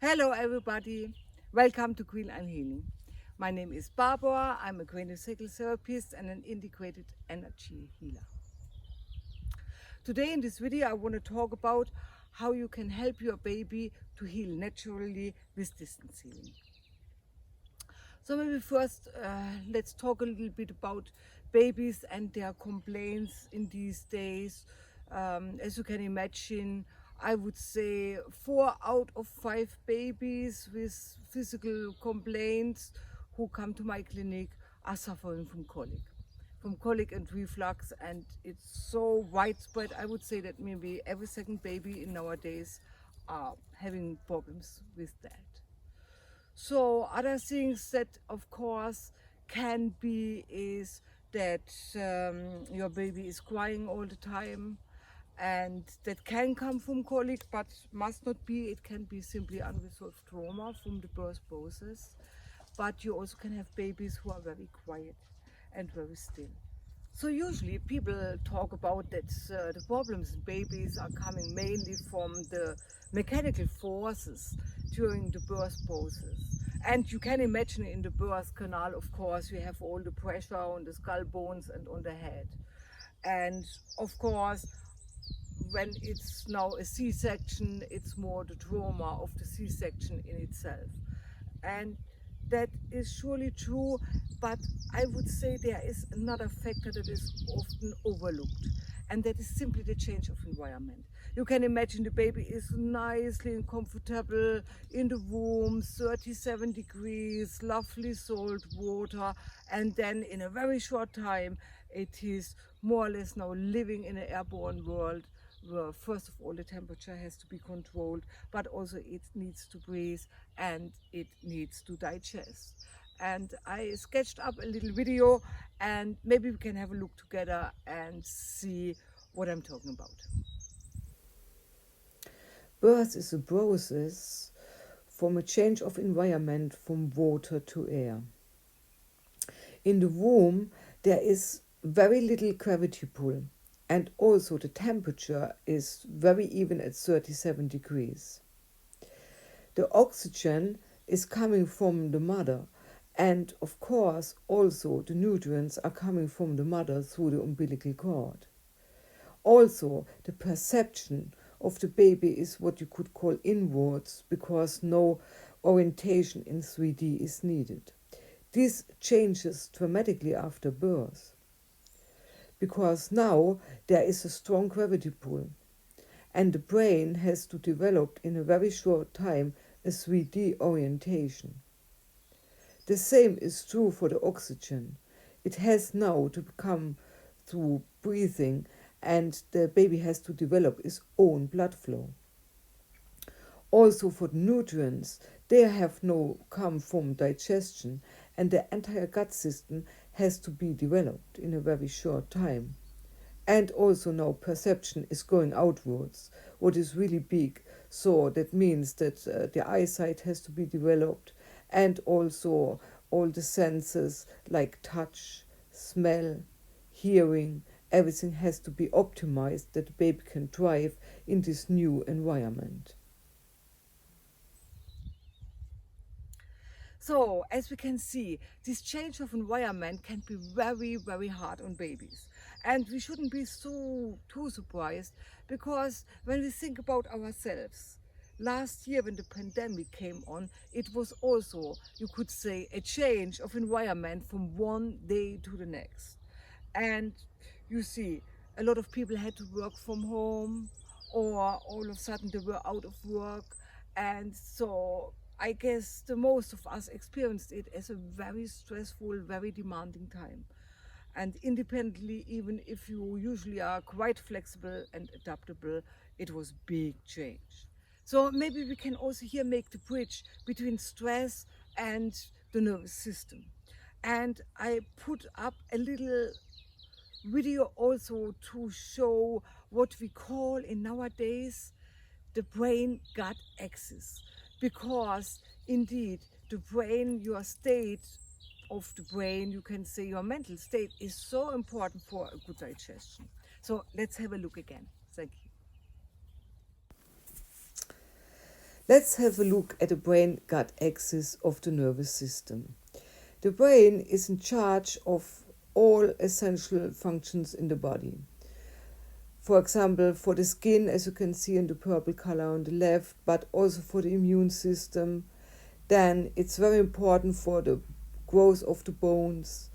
Hello everybody, welcome to Queen Anne Healing. My name is Barbara, I'm a craniosacral therapist and an integrated energy healer. Today in this video I want to talk about how you can help your baby to heal naturally with distance healing. So maybe first let's talk a little bit about babies and their complaints in these days. As you can imagine, I would say 4 out of 5 babies with physical complaints who come to my clinic are suffering from colic and reflux, and it's so widespread. I would say that maybe every second baby in nowadays are having problems with that. So other things that of course can be is that your baby is crying all the time, and that can come from colic but must not be. It can be simply unresolved trauma from the birth process. But you also can have babies who are very quiet and very still. So usually people talk about that the problems in babies are coming mainly from the mechanical forces during the birth process. And you can imagine in the birth canal, of course, you have all the pressure on the skull bones and on the head. And of course, when it's now a C-section, it's more the trauma of the C-section in itself. And that is surely true, but I would say there is another factor that is often overlooked, and that is simply the change of environment. You can imagine the baby is nicely and comfortable in the womb, 37 degrees, lovely salt water, and then in a very short time it is more or less now living in an airborne world where first of all the temperature has to be controlled, but also it needs to breathe and it needs to digest. And I sketched up a little video, and maybe we can have a look together and see what I'm talking about. Birth is a process from a change of environment from water to air. In the womb, there is very little gravity pull, and also the temperature is very even at 37 degrees. The oxygen is coming from the mother, and of course, also the nutrients are coming from the mother through the umbilical cord. Also, the perception of the baby is what you could call inwards, because no orientation in 3D is needed. This changes dramatically after birth, because now there is a strong gravity pull, and the brain has to develop in a very short time a 3D orientation. The same is true for the oxygen. It has now to come through breathing, and the baby has to develop its own blood flow. Also for the nutrients, they have now come from digestion, and the entire gut system has to be developed in a very short time. And also now perception is going outwards, what is really big. So that means that the eyesight has to be developed, and also all the senses like touch, smell, hearing, everything has to be optimized that the baby can thrive in this new environment. So as we can see, this change of environment can be very, very hard on babies. And we shouldn't be too surprised, because when we think about ourselves, last year when the pandemic came on, it was also, you could say, a change of environment from one day to the next. And you see, a lot of people had to work from home, or all of a sudden they were out of work. And so I guess the most of us experienced it as a very stressful, very demanding time. And independently, even if you usually are quite flexible and adaptable, it was big change. So maybe we can also here make the bridge between stress and the nervous system. And I put up a little video also to show what we call in nowadays the brain-gut axis, because indeed the brain, your state of the brain, you can say your mental state, is so important for a good digestion. So let's have a look again. Thank you. Let's have a look at the brain-gut axis of the nervous system. The brain is in charge of all essential functions in the body. For example, for the skin, as you can see in the purple color on the left, but also for the immune system. Then it's very important for the growth of the bones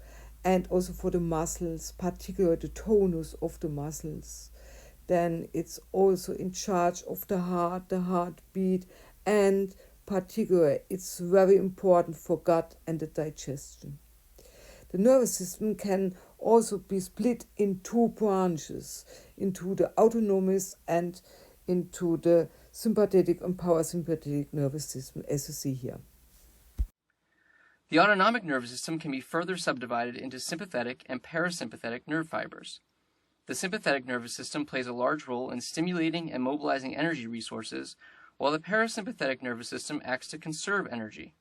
and also for the muscles, particularly the tonus of the muscles. Then it's also in charge of the heartbeat, and particularly it's very important for gut and the digestion. The nervous system can also be split in two branches, into the autonomous and into the sympathetic and parasympathetic nervous system, as you see here. The autonomic nervous system can be further subdivided into sympathetic and parasympathetic nerve fibers. The sympathetic nervous system plays a large role in stimulating and mobilizing energy resources, while the parasympathetic nervous system acts to conserve energy.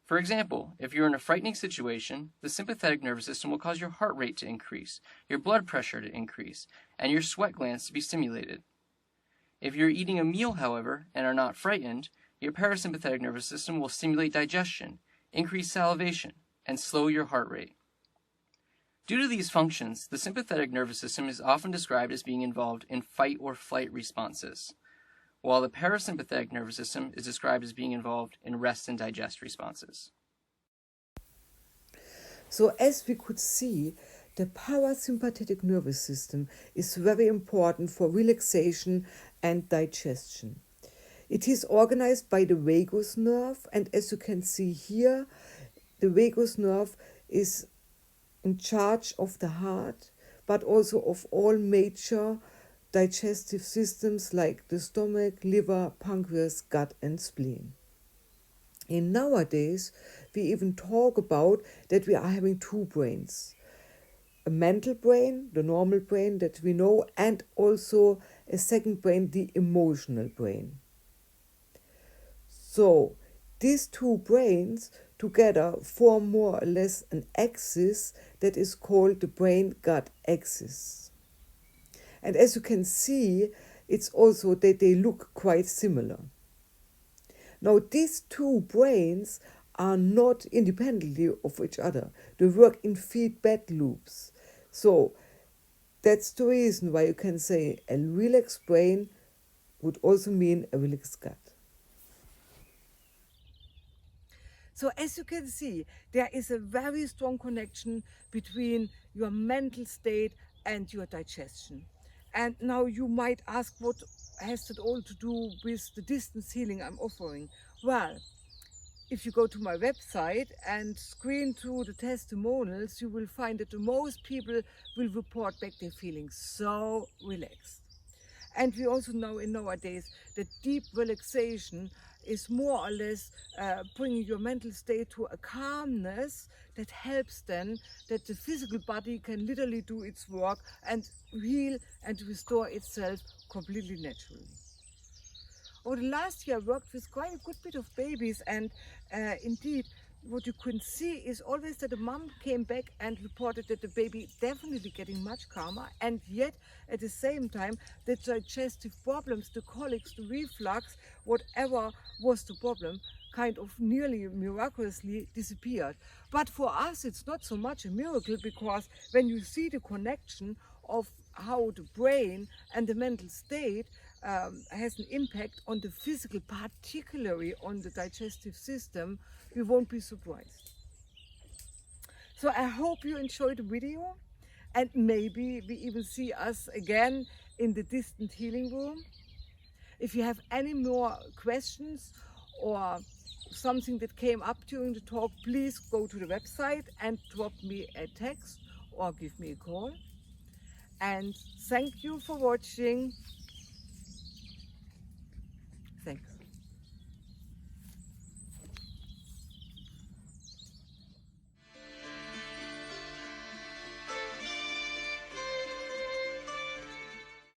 For example, if you're in a frightening situation, the sympathetic nervous system will cause your heart rate to increase, your blood pressure to increase, and your sweat glands to be stimulated. If you're eating a meal, however, and are not frightened, your parasympathetic nervous system will stimulate digestion, increase salivation, and slow your heart rate. Due to these functions, the sympathetic nervous system is often described as being involved in fight or flight responses, while the parasympathetic nervous system is described as being involved in rest and digest responses. So as we could see, the parasympathetic nervous system is very important for relaxation and digestion. It is organized by the vagus nerve, and as you can see here, the vagus nerve is in charge of the heart, but also of all major digestive systems like the stomach, liver, pancreas, gut, and spleen. And nowadays, we even talk about that we are having two brains. A mental brain, the normal brain that we know, and also a second brain, the emotional brain. So, these two brains together form more or less an axis that is called the brain-gut axis. And as you can see, it's also that they look quite similar. Now, these two brains are not independently of each other. They work in feedback loops. So, that's the reason why you can say a relaxed brain would also mean a relaxed gut. So as you can see, there is a very strong connection between your mental state and your digestion. And now you might ask, what has it all to do with the distance healing I'm offering? Well, if you go to my website and screen through the testimonials, you will find that most people will report back they're feeling so relaxed. And we also know in nowadays that deep relaxation is more or less bringing your mental state to a calmness that helps then that the physical body can literally do its work and heal and restore itself completely naturally. Over the last year, I worked with quite a good bit of babies, and indeed, what you can see is always that the mom came back and reported that the baby definitely getting much calmer, and yet at the same time the digestive problems, the colics, the reflux, whatever was the problem, kind of nearly miraculously disappeared. But for us it's not so much a miracle, because when you see the connection of how the brain and the mental state has an impact on the physical, particularly on the digestive system, you won't be surprised. So I hope you enjoyed the video, and maybe we even see us again in the distant healing room. If you have any more questions or something that came up during the talk, please go to the website and drop me a text or give me a call. And thank you for watching. Thanks.